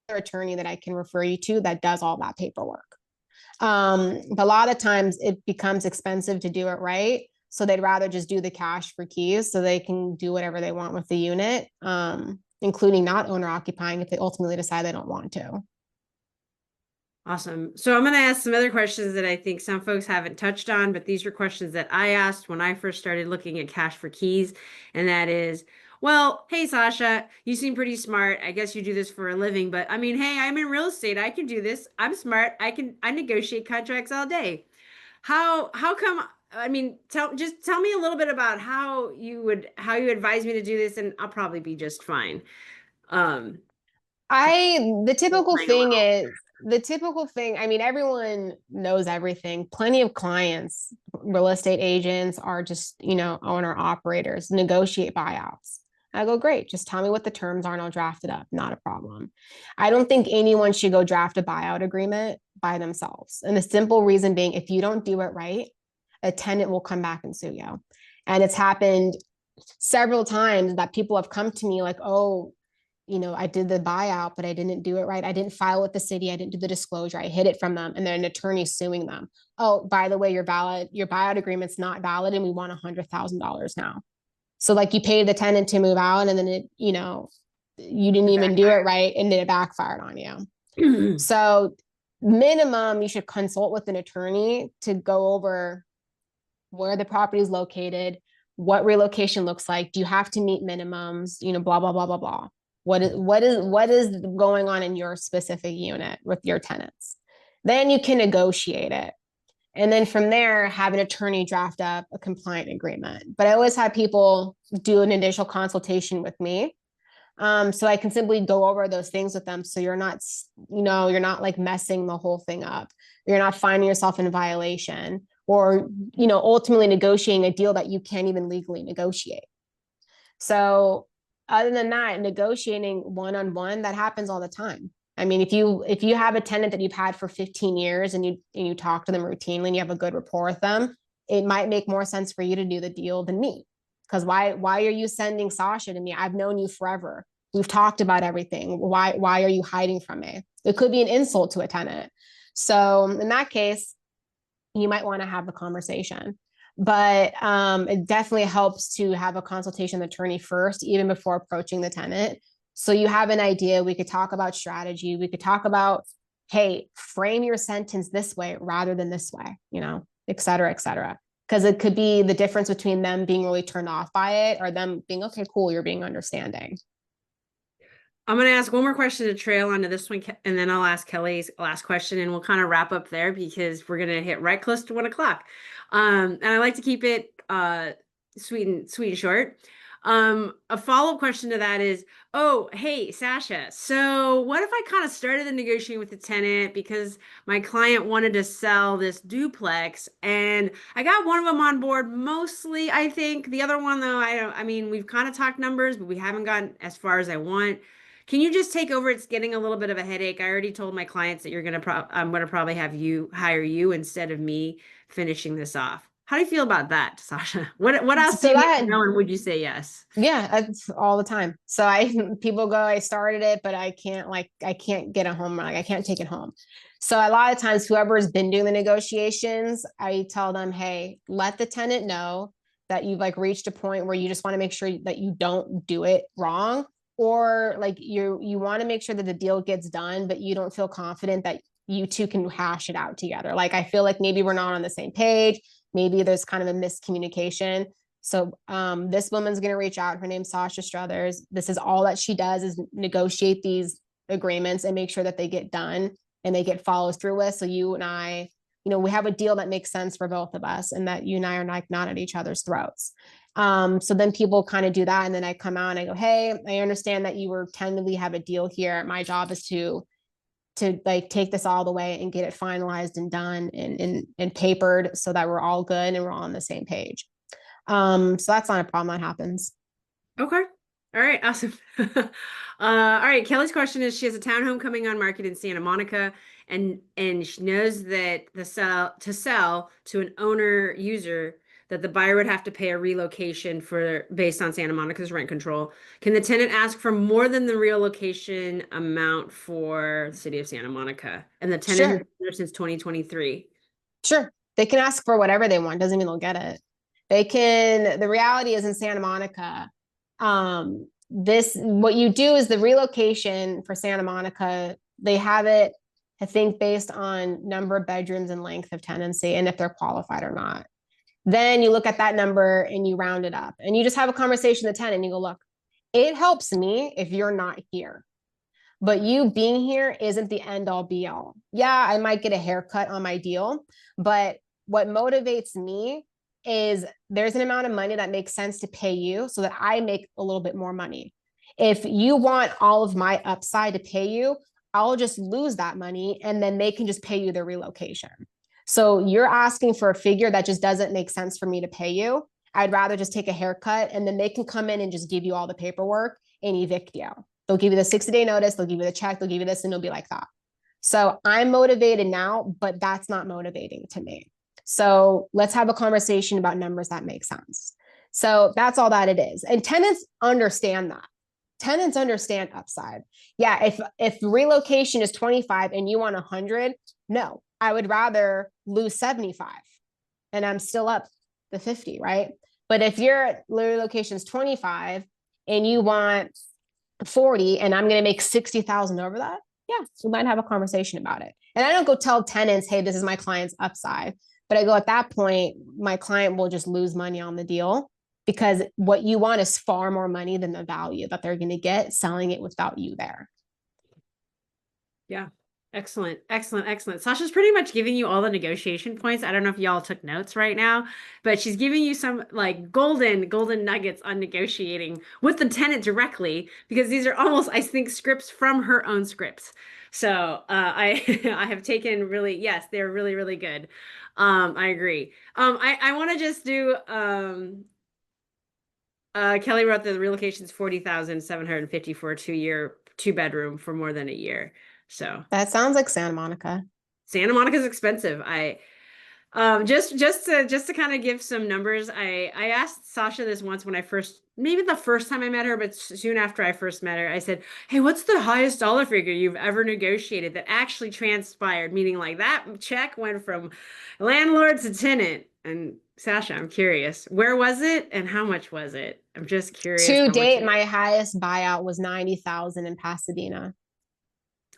attorney that I can refer you to that does all that paperwork. But a lot of times it becomes expensive to do it right. So they'd rather just do the cash for keys so they can do whatever they want with the unit, including not owner occupying if they ultimately decide they don't want to. Awesome. So I'm going to ask some other questions that I think some folks haven't touched on, but these are questions that I asked when I first started looking at cash for keys. And that is, well, hey, Sasha, you seem pretty smart. I guess you do this for a living, but I mean, hey, I'm in real estate. I can do this. I'm smart. I negotiate contracts all day. how come, I mean, just tell me a little bit about how you advise me to do this, and I'll probably be just fine. Um, The typical playing a thing little. is I mean, everyone knows everything. Plenty of clients, real estate agents are just, owner operators, negotiate buyouts. I go, great, just tell me what the terms are and I'll draft it up. Not a problem. I don't think anyone should go draft a buyout agreement by themselves. And the simple reason being, if you don't do it right, a tenant will come back and sue you. And it's happened several times that people have come to me like, oh, I did the buyout, but I didn't do it right. I didn't file with the city. I didn't do the disclosure. I hid it from them. And then an attorney suing them. Oh, by the way, your buyout agreement's not valid and we want $100,000 now. So like you paid the tenant to move out and then you didn't even do it right and then it backfired on you. So minimum, you should consult with an attorney to go over where the property is located, what relocation looks like. Do you have to meet minimums? Blah, blah, blah, blah, blah. What is going on in your specific unit with your tenants? Then you can negotiate it. And then from there, have an attorney draft up a compliant agreement. But I always have people do an initial consultation with me. So I can simply go over those things with them. So you're not like messing the whole thing up. You're not finding yourself in violation or, ultimately negotiating a deal that you can't even legally negotiate. So other than that, negotiating one-on-one, that happens all the time. I mean, if you have a tenant that you've had for 15 years and you talk to them routinely and you have a good rapport with them, it might make more sense for you to do the deal than me. Because why are you sending Sasha to me? I've known you forever. We've talked about everything. Why are you hiding from me? It could be an insult to a tenant. So in that case, you might want to have the conversation. But it definitely helps to have a consultation with the attorney first, even before approaching the tenant. So you have an idea. We could talk about strategy. We could talk about, hey, frame your sentence this way rather than this way, et cetera, et cetera. Because it could be the difference between them being really turned off by it or them being, okay, cool, you're being understanding. I'm going to ask one more question to trail onto this one, and then I'll ask Kelly's last question, and we'll kind of wrap up there because we're going to hit right close to 1 o'clock. And I like to keep it sweet and short. A follow-up question to that is, oh, hey, Sasha, so what if I kind of started the negotiating with the tenant because my client wanted to sell this duplex and I got one of them on board mostly, I think. The other one, though, I mean, we've kind of talked numbers, but we haven't gotten as far as I want. Can you just take over? It's getting a little bit of a headache. I already told my clients that I'm gonna probably have you hire you instead of me finishing this off. How do you feel about that, Sasha? What else do So you need that to know, and would you say yes? Yeah, that's all the time. So people go, I started it, but I can't get it home. Like I can't take it home. So a lot of times, whoever's been doing the negotiations, I tell them, hey, let the tenant know that you've like reached a point where you just want to make sure that you don't do it wrong, or like you want to make sure that the deal gets done, but you don't feel confident that you two can hash it out together. Like I feel like maybe we're not on the same page. Maybe there's kind of a miscommunication. So this woman's going to reach out. Her name's Sasha Struthers. This is all that she does is negotiate these agreements and make sure that they get done and they get followed through with. So you and I, we have a deal that makes sense for both of us and that you and I are not at each other's throats. So then people kind of do that. And then I come out and I go, hey, I understand that you were tentatively have a deal here. My job is to like take this all the way and get it finalized and done and papered so that we're all good and we're all on the same page. So that's not a problem that happens. Okay. All right. Awesome. All right. Kelly's question is: she has a townhome coming on market in Santa Monica, and she knows that to sell to an owner user that the buyer would have to pay a relocation for based on Santa Monica's rent control. Can the tenant ask for more than the relocation amount for the city of Santa Monica? And the tenant has been there since 2023. Sure. They can ask for whatever they want. Doesn't mean they'll get it. The reality is in Santa Monica, what you do is the relocation for Santa Monica, they have it, I think, based on number of bedrooms and length of tenancy and if they're qualified or not. Then you look at that number and you round it up and you just have a conversation with the tenant and you go, look, it helps me if you're not here. But you being here isn't the end all be all. Yeah, I might get a haircut on my deal, but what motivates me is there's an amount of money that makes sense to pay you so that I make a little bit more money. If you want all of my upside to pay you, I'll just lose that money and then they can just pay you the relocation. So you're asking for a figure that just doesn't make sense for me to pay you. I'd rather just take a haircut and then they can come in and just give you all the paperwork and evict you. They'll give you the 60-day notice, they'll give you the check, they'll give you this, and it'll be like that. So I'm motivated now, but that's not motivating to me. So let's have a conversation about numbers that make sense. So that's all that it is. And tenants understand that. Tenants understand upside. Yeah, if relocation is 25 and you want 100, no, I would rather lose 75 and I'm still up the 50, right? But if your relocation is 25 and you want 40 and I'm going to make 60,000 over that, yeah, we might have a conversation about it. And I don't go tell tenants, hey, this is my client's upside. But I go, at that point, my client will just lose money on the deal because what you want is far more money than the value that they're going to get selling it without you there. Yeah. Excellent. Excellent. Excellent. Sasha's pretty much giving you all the negotiation points. I don't know if y'all took notes right now, but she's giving you some like golden nuggets on negotiating with the tenant directly, because these are almost, I think, scripts from her own scripts. So I I have taken really, yes, they're really, really good. I agree. I want to just do Kelly wrote that the relocation is 40,750 for a 2-year 2-bedroom for more than a year. So that sounds like Santa Monica. Santa Monica's expensive. I just to kind of give some numbers, I asked Sasha this once when I first, maybe the first time I met her, but soon after I first met her, I said, "Hey, what's the highest dollar figure you've ever negotiated that actually transpired?" Meaning like that check went from landlord to tenant. And Sasha, I'm curious, where was it and how much was it? I'm just curious. To How date, much my highest buyout was 90,000 in Pasadena.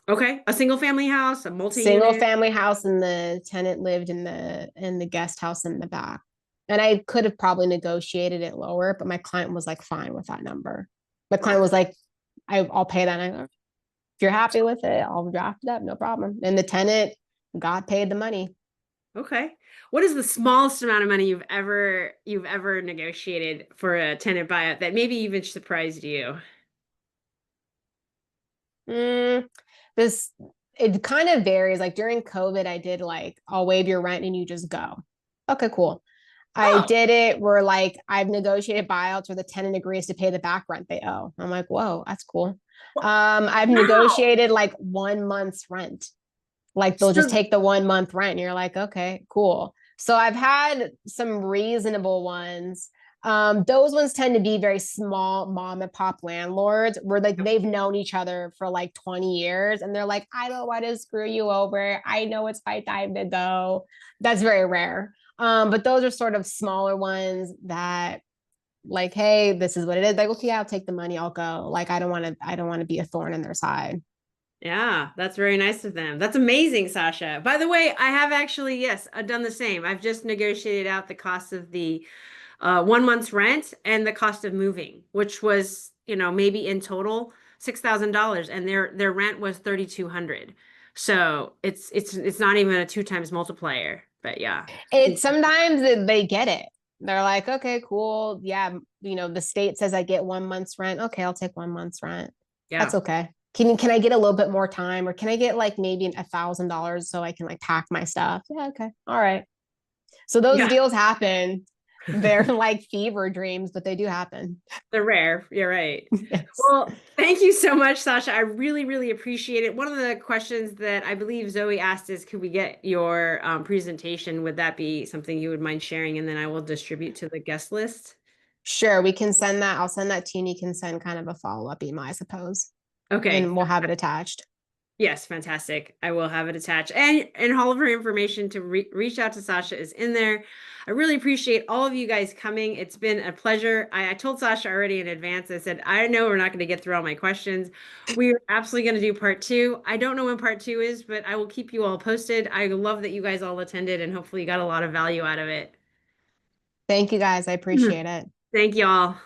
Okay, a single family house, a Single multi-unit. family house, and the tenant lived in the guest house in the back. And I could have probably negotiated it lower, but my client was like fine with that number. My client was like, I'll pay that. And I go, if you're happy with it, I'll draft it up, no problem. And the tenant got paid the money. Okay. What is the smallest amount of money you've ever negotiated for a tenant buyout that maybe even surprised you? Mm, this it kind of varies. Like during COVID, I did like I'll waive your rent and you just go. Okay, cool. I Oh, did it where like I've negotiated buyouts where the tenant agrees to pay the back rent they owe. I'm like, whoa, that's cool. I've wow. negotiated like 1 month's rent. Like they'll just So take the 1 month rent and you're like, okay, cool. So I've had some reasonable ones. Those ones tend to be very small mom and pop landlords where like they've known each other for like 20 years and they're like, I don't want to screw you over. I know it's my time to go. That's very rare. But those are sort of smaller ones that like, hey, this is what it is. Like, okay, I'll take the money, I'll go. Like, I don't want to be a thorn in their side. yeah, that's very nice of them. That's amazing, Sasha. By the way, I have actually, yes, I've done the same. I've just negotiated out the cost of the 1 month's rent and the cost of moving, which was, maybe in total $6,000, and their rent was 3,200. So it's not even a 2 times multiplier. But yeah, I It's think sometimes they get it. They're like, okay, cool. Yeah, the state says I get 1 month's rent. Okay, I'll take 1 month's rent. yeah, That's okay. Can I get a little bit more time, or can I get like maybe $1,000 so I can like pack my stuff? Yeah, okay, all right. So those yeah. deals happen. They're like fever dreams, but they do happen. They're rare. You're right. Yes. Well, thank you so much, Sasha. I really, really appreciate it. One of the questions that I believe Zoe asked is, could we get your presentation? Would that be something you would mind sharing? And then I will distribute to the guest list. Sure, we can send that. I'll send that to you. And you can send kind of a follow-up email, I suppose, Okay. and we'll have it attached. Yes, fantastic. I will have it attached. And all of her information to reach out to Sasha is in there. I really appreciate all of you guys coming. It's been a pleasure. I told Sasha already in advance. I said, I know we're not going to get through all my questions. We're absolutely going to do part 2. I don't know when part 2 is, but I will keep you all posted. I love that you guys all attended and hopefully you got a lot of value out of it. Thank you guys. I appreciate it. Thank y'all.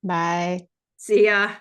Bye. See ya.